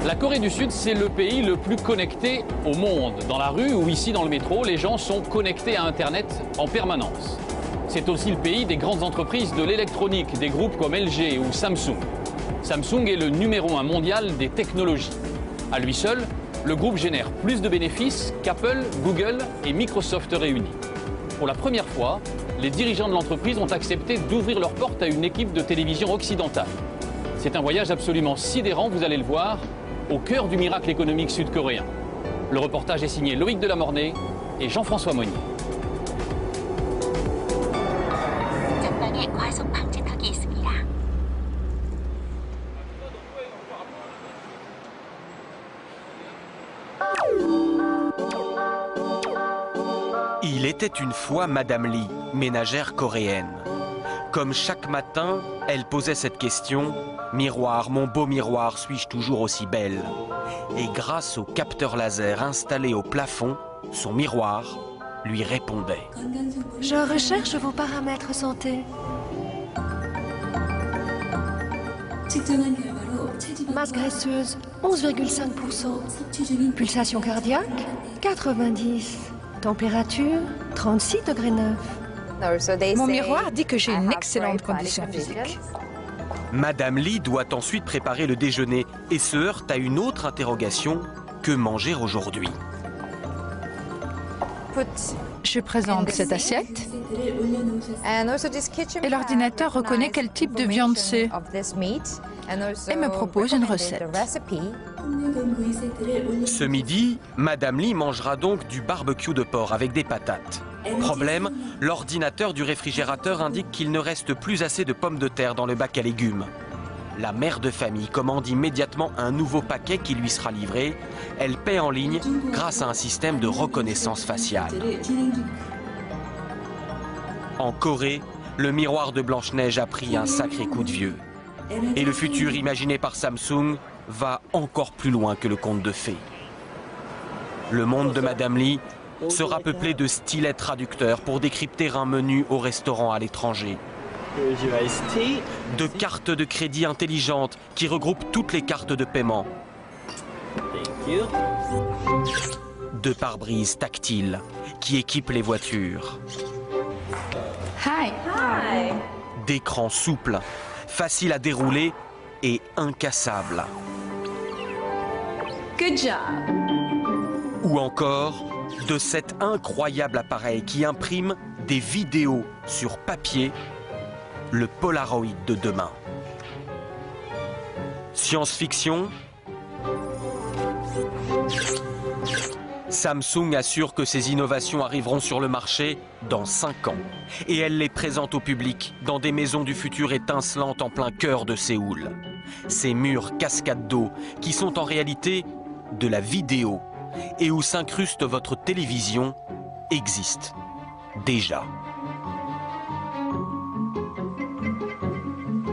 La Corée du Sud, c'est le pays le plus connecté au monde. Dans la rue ou ici dans le métro, les gens sont connectés à Internet en permanence. C'est aussi le pays des grandes entreprises de l'électronique, des groupes comme LG ou Samsung. Samsung est le numéro 1 mondial des technologies. À lui seul, le groupe génère plus de bénéfices qu'Apple, Google et Microsoft réunis. Pour la première fois, les dirigeants de l'entreprise ont accepté d'ouvrir leurs portes à une équipe de télévision occidentale. C'est un voyage absolument sidérant, vous allez le voir, au cœur du miracle économique sud-coréen. Le reportage est signé Loïc Delamornay et Jean-François Monnier. Il était une fois Madame Lee, ménagère coréenne. Comme chaque matin, elle posait cette question: miroir, mon beau miroir, suis-je toujours aussi belle? Et grâce au capteur laser installé au plafond, son miroir lui répondait. Je recherche vos paramètres santé. Masse graisseuse, 11,5%. Pulsation cardiaque, 90. Température, 36 degrés 9. Mon miroir dit que j'ai une excellente condition physique. Madame Lee doit ensuite préparer le déjeuner et se heurte à une autre interrogation: que manger aujourd'hui? Je présente cette assiette et l'ordinateur reconnaît quel type de viande c'est et me propose une recette. Ce midi, Madame Lee mangera donc du barbecue de porc avec des patates. Problème, l'ordinateur du réfrigérateur indique qu'il ne reste plus assez de pommes de terre dans le bac à légumes. La mère de famille commande immédiatement un nouveau paquet qui lui sera livré. Elle paie en ligne grâce à un système de reconnaissance faciale. En Corée, le miroir de Blanche-Neige a pris un sacré coup de vieux. Et le futur imaginé par Samsung va encore plus loin que le conte de fées. Le monde de Madame Lee sera peuplé de stylets traducteurs pour décrypter un menu au restaurant à l'étranger. De cartes de crédit intelligentes qui regroupent toutes les cartes de paiement. De pare-brise tactiles qui équipent les voitures. D'écrans souples, faciles à dérouler et incassables. Good job. Ou encore de cet incroyable appareil qui imprime des vidéos sur papier, le Polaroid de demain. Science-fiction. Samsung assure que ces innovations arriveront sur le marché dans 5 ans. Et elle les présente au public dans des maisons du futur étincelantes en plein cœur de Séoul. Ces murs cascades d'eau qui sont en réalité de la vidéo et où s'incruste votre télévision existent déjà.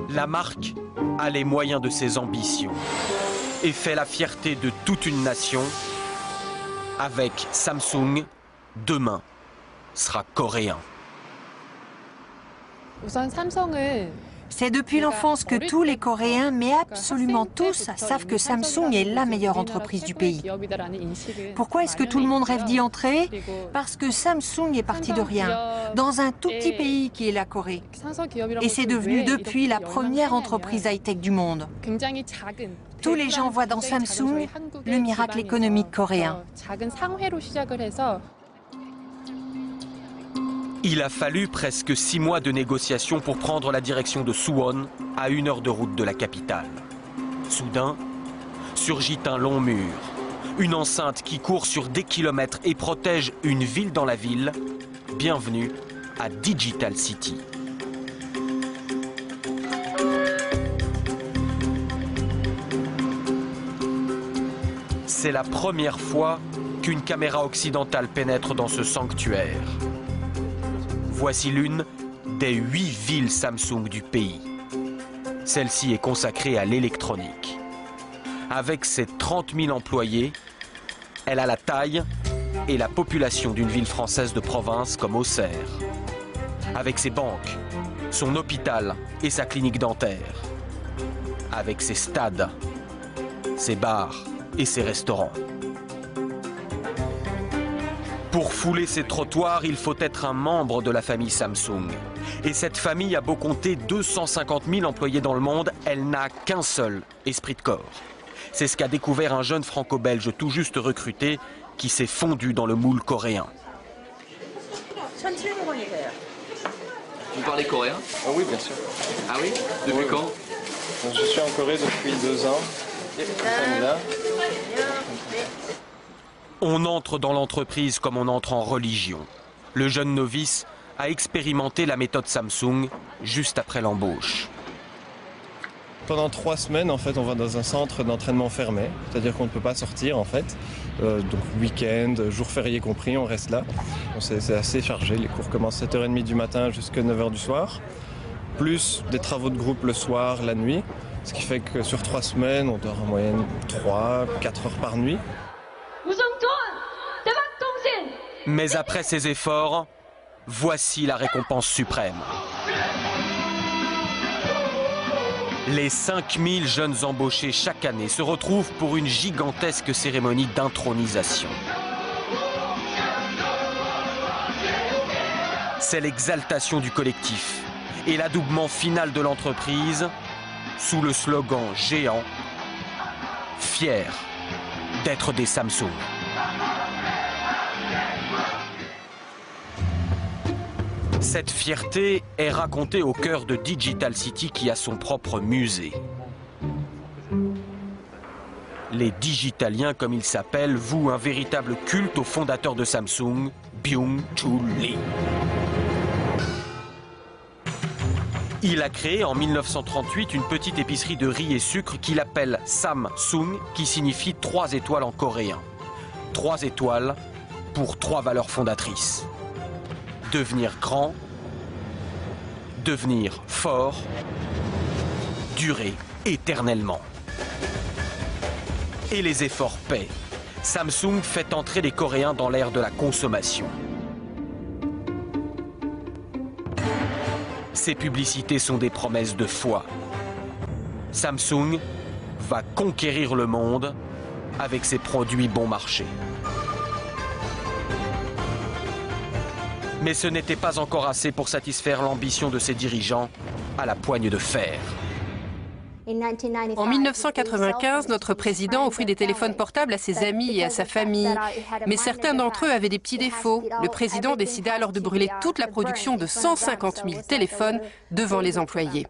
La marque a les moyens de ses ambitions et fait la fierté de toute une nation. Avec Samsung, demain sera coréen. C'est depuis l'enfance que tous les Coréens, mais absolument tous, savent que Samsung est la meilleure entreprise du pays. Pourquoi est-ce que tout le monde rêve d'y entrer? Parce que Samsung est parti de rien, dans un tout petit pays qui est la Corée. Et c'est devenu depuis la première entreprise high-tech du monde. Tous les gens voient dans Samsung le miracle économique coréen. Il a fallu presque 6 mois de négociations pour prendre la direction de Suwon, à 1 heure de route de la capitale. Soudain, surgit un long mur, une enceinte qui court sur des kilomètres et protège une ville dans la ville. Bienvenue à Digital City. C'est la première fois qu'une caméra occidentale pénètre dans ce sanctuaire. Voici l'une des 8 villes Samsung du pays. Celle-ci est consacrée à l'électronique. Avec ses 30 000 employés, elle a la taille et la population d'une ville française de province comme Auxerre. Avec ses banques, son hôpital et sa clinique dentaire. Avec ses stades, ses bars et ses restaurants. Pour fouler ces trottoirs, il faut être un membre de la famille Samsung. Et cette famille a beau compter 250 000 employés dans le monde, elle n'a qu'un seul esprit de corps. C'est ce qu'a découvert un jeune franco-belge tout juste recruté qui s'est fondu dans le moule coréen. Vous parlez coréen? Ah oui, bien sûr. Ah oui? Depuis quand? Je suis en Corée depuis 2 ans. Là. On entre dans l'entreprise comme on entre en religion. Le jeune novice a expérimenté la méthode Samsung juste après l'embauche. Pendant 3 semaines, en fait, on va dans un centre d'entraînement fermé, c'est-à-dire qu'on ne peut pas sortir, en fait. Donc week-end, jours fériés compris, on reste là. C'est assez chargé, les cours commencent à 7h30 du matin jusqu'à 9h du soir, plus des travaux de groupe le soir, la nuit, ce qui fait que sur 3 semaines, on dort en moyenne 3-4 heures par nuit. Mais après ces efforts, voici la récompense suprême. Les 5000 jeunes embauchés chaque année se retrouvent pour une gigantesque cérémonie d'intronisation. C'est l'exaltation du collectif et l'adoubement final de l'entreprise sous le slogan géant « Fiers d'être des Samsung ». Cette fierté est racontée au cœur de Digital City qui a son propre musée. Les Digitaliens, comme ils s'appellent, vouent un véritable culte au fondateur de Samsung, Byung-Chul Lee. Il a créé en 1938 une petite épicerie de riz et sucre qu'il appelle Samsung, qui signifie 3 étoiles en coréen. 3 étoiles pour 3 valeurs fondatrices. Devenir grand, devenir fort, durer éternellement. Et les efforts paient. Samsung fait entrer les Coréens dans l'ère de la consommation. Ces publicités sont des promesses de foi. Samsung va conquérir le monde avec ses produits bon marché. Mais ce n'était pas encore assez pour satisfaire l'ambition de ses dirigeants à la poigne de fer. En 1995, notre président offrit des téléphones portables à ses amis et à sa famille. Mais certains d'entre eux avaient des petits défauts. Le président décida alors de brûler toute la production de 150 000 téléphones devant les employés.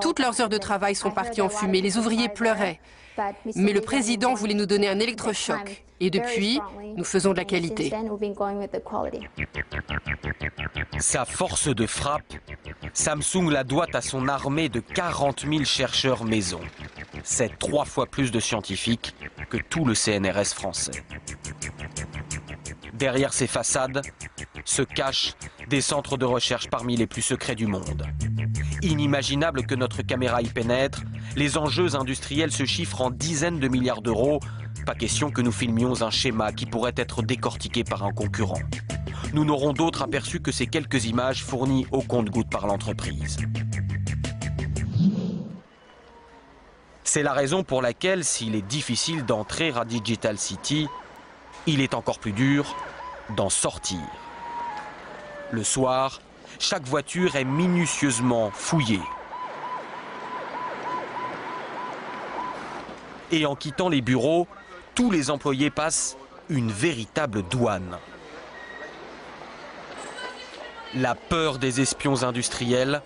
Toutes leurs heures de travail sont parties en fumée, les ouvriers pleuraient. Mais le président voulait nous donner un électrochoc. Et depuis, nous faisons de la qualité. Sa force de frappe, Samsung la doit à son armée de 40 000 chercheurs maison. C'est 3 fois plus de scientifiques que tout le CNRS français. Derrière ces façades se cachent des centres de recherche parmi les plus secrets du monde. Inimaginable que notre caméra y pénètre, les enjeux industriels se chiffrent en dizaines de milliards d'euros. Pas question que nous filmions un schéma qui pourrait être décortiqué par un concurrent. Nous n'aurons d'autre aperçu que ces quelques images fournies au compte-gouttes par l'entreprise. C'est la raison pour laquelle, s'il est difficile d'entrer à Digital City, il est encore plus dur d'en sortir. Le soir, chaque voiture est minutieusement fouillée. Et en quittant les bureaux, tous les employés passent une véritable douane. La peur des espions industriels,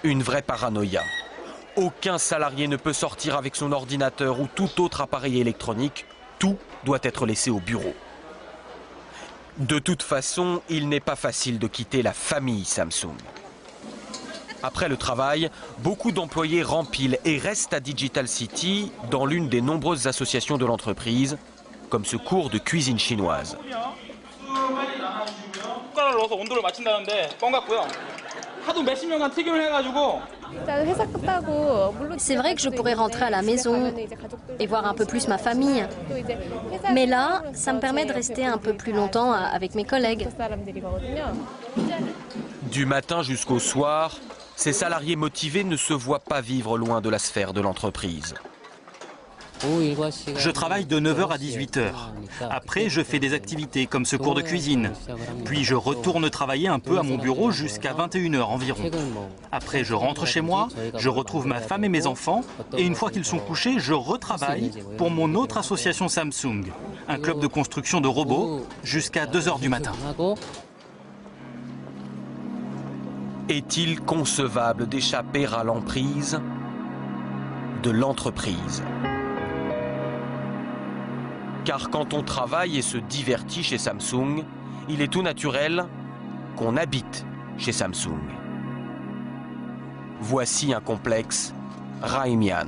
une vraie paranoïa. Aucun salarié ne peut sortir avec son ordinateur ou tout autre appareil électronique. Tout doit être laissé au bureau. De toute façon, il n'est pas facile de quitter la famille Samsung. Après le travail, beaucoup d'employés rempilent et restent à Digital City dans l'une des nombreuses associations de l'entreprise, comme ce cours de cuisine chinoise. C'est vrai que je pourrais rentrer à la maison et voir un peu plus ma famille. Mais là, ça me permet de rester un peu plus longtemps avec mes collègues. Du matin jusqu'au soir, ces salariés motivés ne se voient pas vivre loin de la sphère de l'entreprise. Je travaille de 9h à 18h. Après, je fais des activités comme ce cours de cuisine. Puis je retourne travailler un peu à mon bureau jusqu'à 21h environ. Après, je rentre chez moi, je retrouve ma femme et mes enfants. Et une fois qu'ils sont couchés, je retravaille pour mon autre association Samsung, un club de construction de robots, jusqu'à 2h du matin. Est-il concevable d'échapper à l'emprise de l'entreprise? Car quand on travaille et se divertit chez Samsung, il est tout naturel qu'on habite chez Samsung. Voici un complexe Raimian.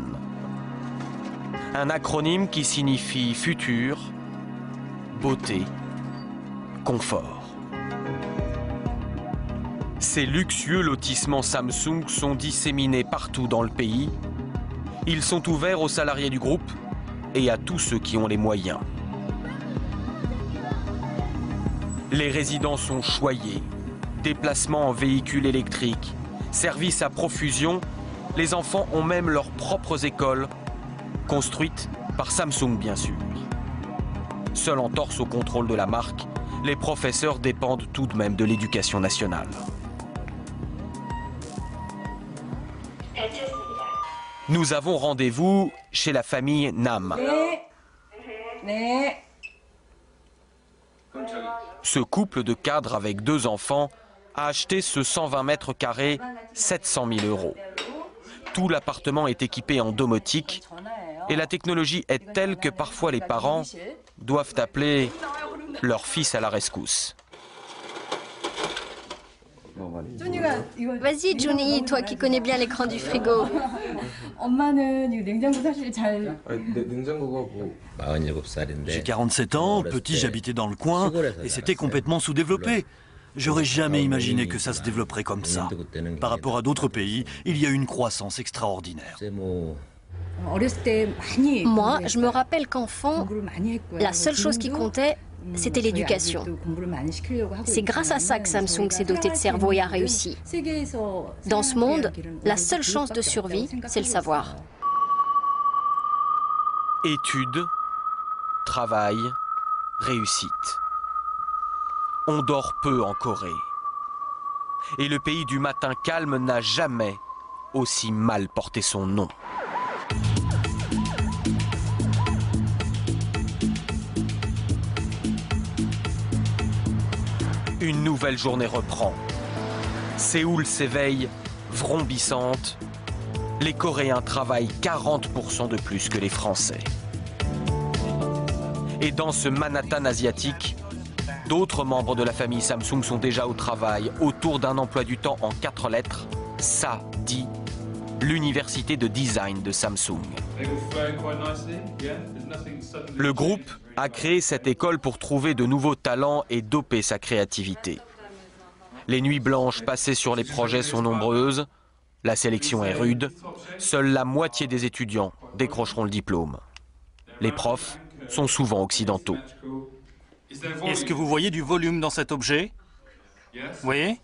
Un acronyme qui signifie futur, beauté, confort. Ces luxueux lotissements Samsung sont disséminés partout dans le pays. Ils sont ouverts aux salariés du groupe et à tous ceux qui ont les moyens. Les résidents sont choyés, déplacements en véhicules électriques, services à profusion. Les enfants ont même leurs propres écoles, construites par Samsung bien sûr. Seul entorse au contrôle de la marque, les professeurs dépendent tout de même de l'éducation nationale. Nous avons rendez-vous chez la famille Nam. Ce couple de cadres avec 2 enfants a acheté ce 120 mètres carrés 700 000 €. Tout l'appartement est équipé en domotique et la technologie est telle que parfois les parents doivent appeler leur fils à la rescousse. Vas-y, Johnny, toi qui connais bien l'écran du frigo. J'ai 47 ans, petit j'habitais dans le coin et c'était complètement sous-développé. J'aurais jamais imaginé que ça se développerait comme ça. Par rapport à d'autres pays, il y a eu une croissance extraordinaire. Moi, je me rappelle qu'enfant, la seule chose qui comptait, c'était l'éducation. C'est grâce à ça que Samsung s'est doté de cerveau et a réussi. Dans ce monde, la seule chance de survie, c'est le savoir. Études, travail, réussite. On dort peu en Corée. Et le pays du matin calme n'a jamais aussi mal porté son nom. Une nouvelle journée reprend. Séoul s'éveille, vrombissante. Les Coréens travaillent 40% de plus que les Français. Et dans ce Manhattan asiatique, d'autres membres de la famille Samsung sont déjà au travail autour d'un emploi du temps en 4 lettres, SADI, l'université de design de Samsung. Le groupe a créé cette école pour trouver de nouveaux talents et doper sa créativité. Les nuits blanches passées sur les projets sont nombreuses, la sélection est rude, seule la moitié des étudiants décrocheront le diplôme. Les profs sont souvent occidentaux. Est-ce que vous voyez du volume dans cet objet? Vous voyez?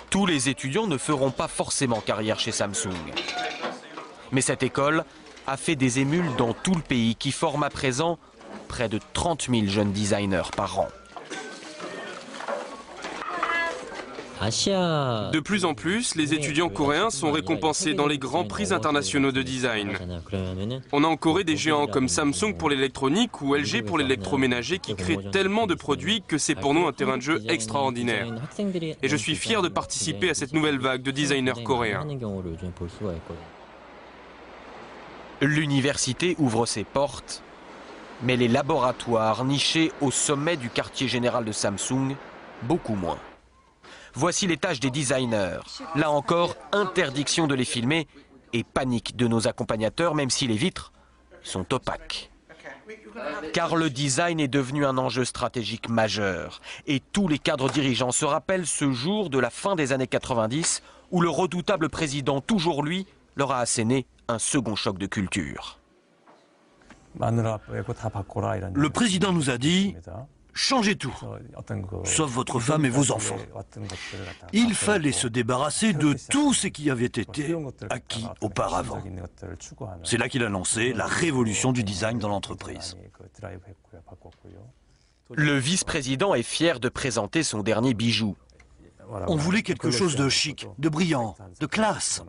Tous les étudiants ne feront pas forcément carrière chez Samsung. Mais cette école a fait des émules dans tout le pays qui forment à présent près de 30 000 jeunes designers par an. De plus en plus, les étudiants coréens sont récompensés dans les grands prix internationaux de design. On a en Corée des géants comme Samsung pour l'électronique ou LG pour l'électroménager qui créent tellement de produits que c'est pour nous un terrain de jeu extraordinaire. Et je suis fier de participer à cette nouvelle vague de designers coréens. L'université ouvre ses portes, mais les laboratoires nichés au sommet du quartier général de Samsung, beaucoup moins. Voici les tâches des designers. Là encore, interdiction de les filmer et panique de nos accompagnateurs, même si les vitres sont opaques. Car le design est devenu un enjeu stratégique majeur. Et tous les cadres dirigeants se rappellent ce jour de la fin des années 90 où le redoutable président, toujours lui, leur a asséné un second choc de culture. Le président nous a dit « changez tout, sauf votre femme et vos enfants. Il fallait se débarrasser de tout ce qui avait été acquis auparavant. C'est là qu'il a lancé la révolution du design dans l'entreprise. Le vice-président est fier de présenter son dernier bijou. On voulait quelque chose de chic, de brillant, de classe.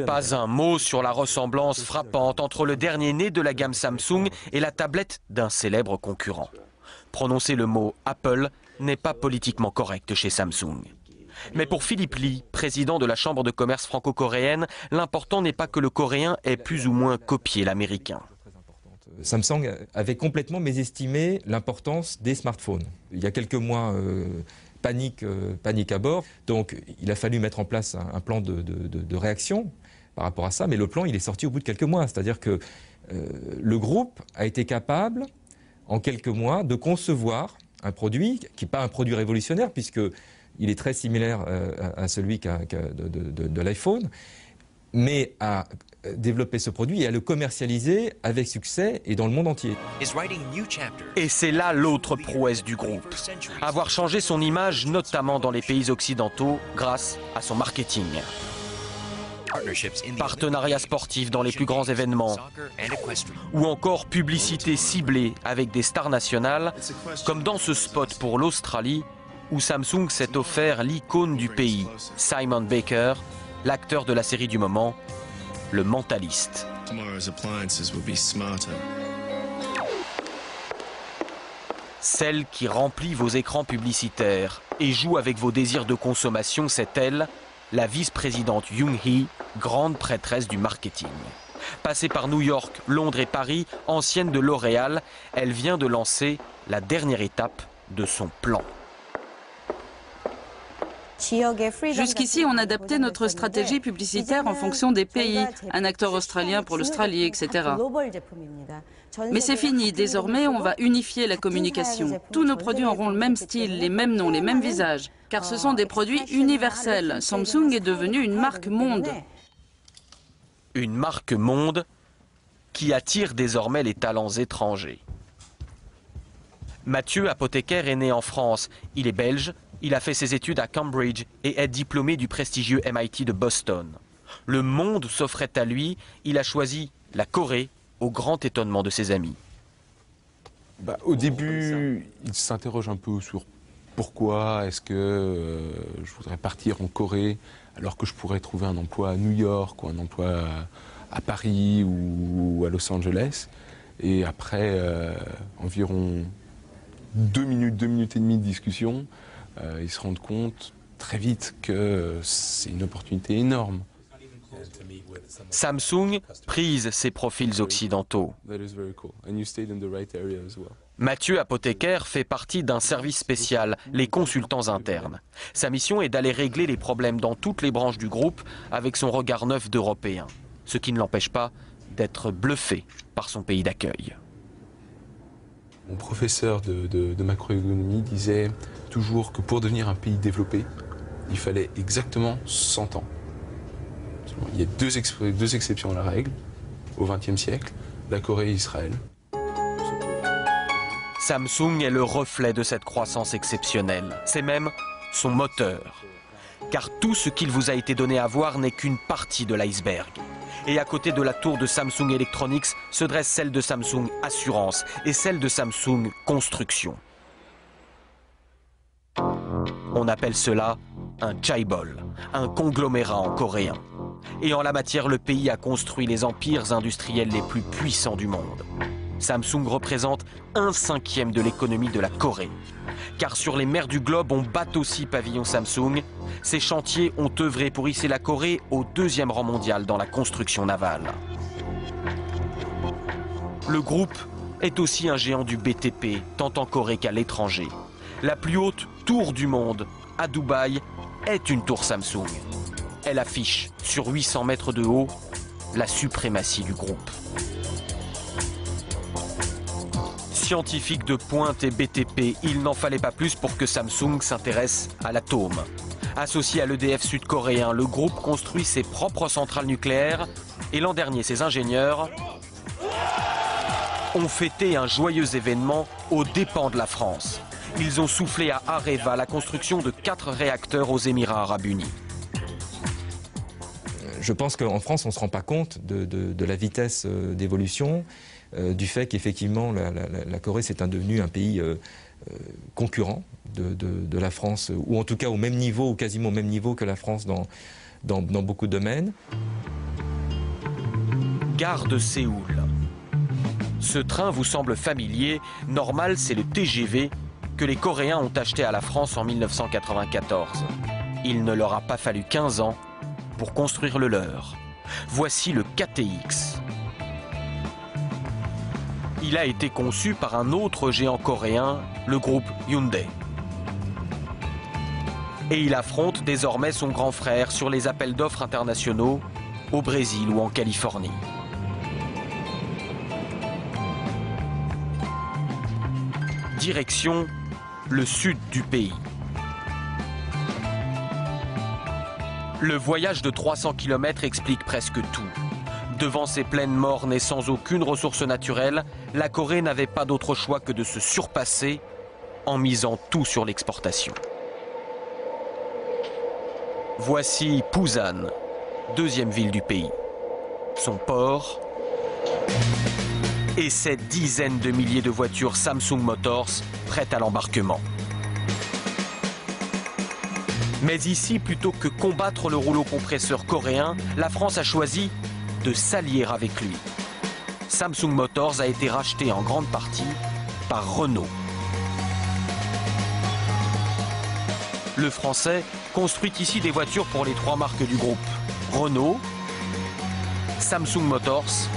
Pas un mot sur la ressemblance frappante entre le dernier né de la gamme Samsung et la tablette d'un célèbre concurrent. Prononcer le mot Apple n'est pas politiquement correct chez Samsung. Mais pour Philippe Lee, président de la Chambre de commerce franco-coréenne, l'important n'est pas que le coréen ait plus ou moins copié l'américain. Samsung avait complètement mésestimé l'importance des smartphones. Il y a quelques mois, panique à bord. Donc il a fallu mettre en place un plan de réaction par rapport à ça. Mais le plan, il est sorti au bout de quelques mois. C'est-à-dire que le groupe a été capable, en quelques mois, de concevoir un produit qui n'est pas un produit révolutionnaire, puisqu'il est très similaire à celui de l'iPhone, mais à développer ce produit et à le commercialiser avec succès et dans le monde entier. Et c'est là l'autre prouesse du groupe. Avoir changé son image, notamment dans les pays occidentaux, grâce à son marketing. Partenariats sportifs dans les plus grands événements, ou encore publicité ciblée avec des stars nationales, comme dans ce spot pour l'Australie, où Samsung s'est offert l'icône du pays, Simon Baker, l'acteur de la série du moment, Le Mentaliste. Celle qui remplit vos écrans publicitaires et joue avec vos désirs de consommation, c'est elle, la vice-présidente Young-hee, grande prêtresse du marketing. Passée par New York, Londres et Paris, ancienne de L'Oréal, elle vient de lancer la dernière étape de son plan. Jusqu'ici, on adaptait notre stratégie publicitaire en fonction des pays, un acteur australien pour l'Australie, etc. Mais c'est fini, désormais on va unifier la communication. Tous nos produits auront le même style, les mêmes noms, les mêmes visages, car ce sont des produits universels. Samsung est devenue une marque monde. Une marque monde qui attire désormais les talents étrangers. Mathieu, apothicaire, est né en France. Il est belge. Il a fait ses études à Cambridge et est diplômé du prestigieux MIT de Boston. Le monde s'offrait à lui, il a choisi la Corée, au grand étonnement de ses amis. Au début, il s'interroge un peu sur pourquoi est-ce que je voudrais partir en Corée alors que je pourrais trouver un emploi à New York ou un emploi à Paris ou à Los Angeles. Et après environ 2 minutes et demie de discussion, ils se rendent compte très vite que c'est une opportunité énorme. Samsung prise ses profils occidentaux. Mathieu, apothicaire, fait partie d'un service spécial, les consultants internes. Sa mission est d'aller régler les problèmes dans toutes les branches du groupe avec son regard neuf d'Européen, ce qui ne l'empêche pas d'être bluffé par son pays d'accueil. Mon professeur de macroéconomie disait toujours que pour devenir un pays développé, il fallait exactement 100 ans. Il y a deux exceptions à la règle, au XXe siècle, la Corée et Israël. Samsung est le reflet de cette croissance exceptionnelle. C'est même son moteur. Car tout ce qu'il vous a été donné à voir n'est qu'une partie de l'iceberg. Et à côté de la tour de Samsung Electronics se dresse celle de Samsung Assurance et celle de Samsung Construction. On appelle cela un chaebol, un conglomérat en coréen. Et en la matière, le pays a construit les empires industriels les plus puissants du monde. Samsung représente 1/5 de l'économie de la Corée. Car sur les mers du globe, on bat aussi pavillon Samsung. Ces chantiers ont œuvré pour hisser la Corée au 2e rang mondial dans la construction navale. Le groupe est aussi un géant du BTP, tant en Corée qu'à l'étranger. La plus haute tour du monde, à Dubaï, est une tour Samsung. Elle affiche, sur 800 mètres de haut, la suprématie du groupe. Scientifique de pointe et BTP, il n'en fallait pas plus pour que Samsung s'intéresse à l'atome. Associé à l'EDF sud-coréen, le groupe construit ses propres centrales nucléaires et l'an dernier, ses ingénieurs ont fêté un joyeux événement aux dépens de la France. Ils ont soufflé à Areva la construction de 4 réacteurs aux Émirats arabes unis. Je pense qu'en France, on ne se rend pas compte de la vitesse d'évolution, du fait qu'effectivement la Corée s'est devenu un pays concurrent de la France, ou en tout cas au même niveau, ou quasiment au même niveau que la France dans beaucoup de domaines. Gare de Séoul. Ce train vous semble familier. Normal, c'est le TGV que les Coréens ont acheté à la France en 1994. Il ne leur a pas fallu 15 ans pour construire le leur. Voici le KTX. Il a été conçu par un autre géant coréen, le groupe Hyundai. Et il affronte désormais son grand frère sur les appels d'offres internationaux au Brésil ou en Californie. Direction le sud du pays. Le voyage de 300 km explique presque tout. Devant ces plaines mornes et sans aucune ressource naturelle, la Corée n'avait pas d'autre choix que de se surpasser en misant tout sur l'exportation. Voici Busan, deuxième ville du pays. Son port et ses dizaines de milliers de voitures Samsung Motors prêtes à l'embarquement. Mais ici, plutôt que combattre le rouleau compresseur coréen, la France a choisi de s'allier avec lui. Samsung Motors a été racheté en grande partie par Renault. Le Français construit ici des voitures pour les 3 marques du groupe: Renault, Samsung Motors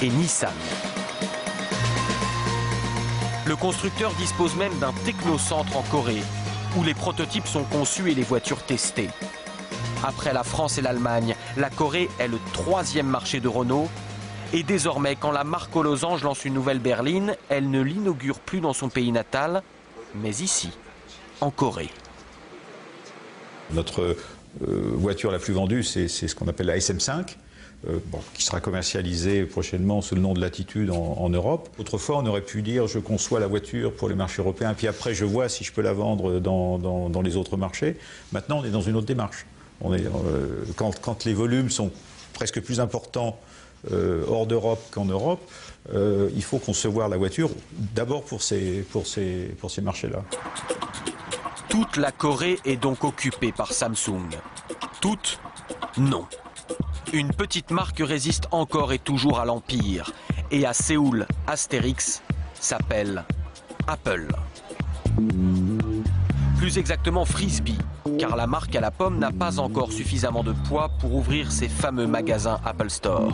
et Nissan. Le constructeur dispose même d'un technocentre en Corée, où les prototypes sont conçus et les voitures testées. Après la France et l'Allemagne, la Corée est le 3e marché de Renault. Et désormais, quand la marque aux losanges lance une nouvelle berline, elle ne l'inaugure plus dans son pays natal, mais ici, en Corée. Notre voiture la plus vendue, c'est ce qu'on appelle la SM5. Qui sera commercialisée prochainement sous le nom de Latitude en Europe. Autrefois, on aurait pu dire je conçois la voiture pour les marchés européens, puis après je vois si je peux la vendre dans les autres marchés. Maintenant, on est dans une autre démarche. Quand les volumes sont presque plus importants hors d'Europe qu'en Europe, il faut concevoir la voiture d'abord pour ces marchés-là. Toute la Corée est donc occupée par Samsung. Toute? Non. Une petite marque résiste encore et toujours à l'Empire. Et à Séoul, Astérix s'appelle Apple. Plus exactement Frisbee, car la marque à la pomme n'a pas encore suffisamment de poids pour ouvrir ses fameux magasins Apple Store.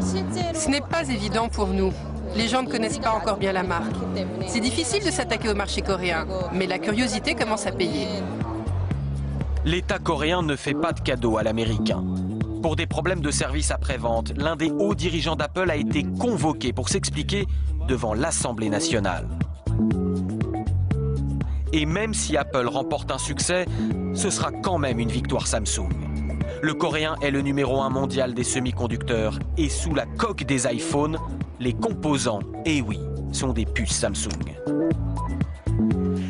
Ce n'est pas évident pour nous. Les gens ne connaissent pas encore bien la marque. C'est difficile de s'attaquer au marché coréen, mais la curiosité commence à payer. L'État coréen ne fait pas de cadeaux à l'Américain. Pour des problèmes de service après-vente, l'un des hauts dirigeants d'Apple a été convoqué pour s'expliquer devant l'Assemblée nationale. Et même si Apple remporte un succès, ce sera quand même une victoire Samsung. Le Coréen est le numéro 1 mondial des semi-conducteurs et sous la coque des iPhones, les composants, et oui, sont des puces Samsung.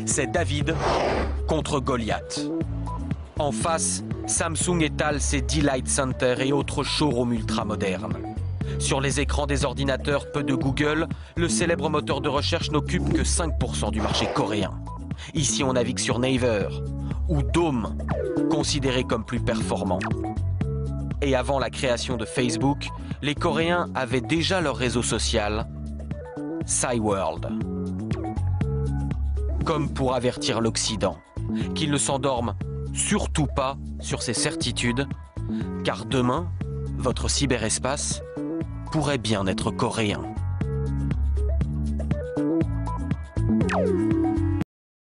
C'est David contre Goliath. En face, Samsung étale ses Delight Center et autres showrooms ultra-modernes. Sur les écrans des ordinateurs peu de Google, le célèbre moteur de recherche n'occupe que 5% du marché coréen. Ici, on navigue sur Naver ou Dome, considéré comme plus performant. Et avant la création de Facebook, les Coréens avaient déjà leur réseau social, Cyworld. Comme pour avertir l'Occident, qu'il ne s'endorme surtout pas sur ses certitudes, car demain, votre cyberespace pourrait bien être coréen.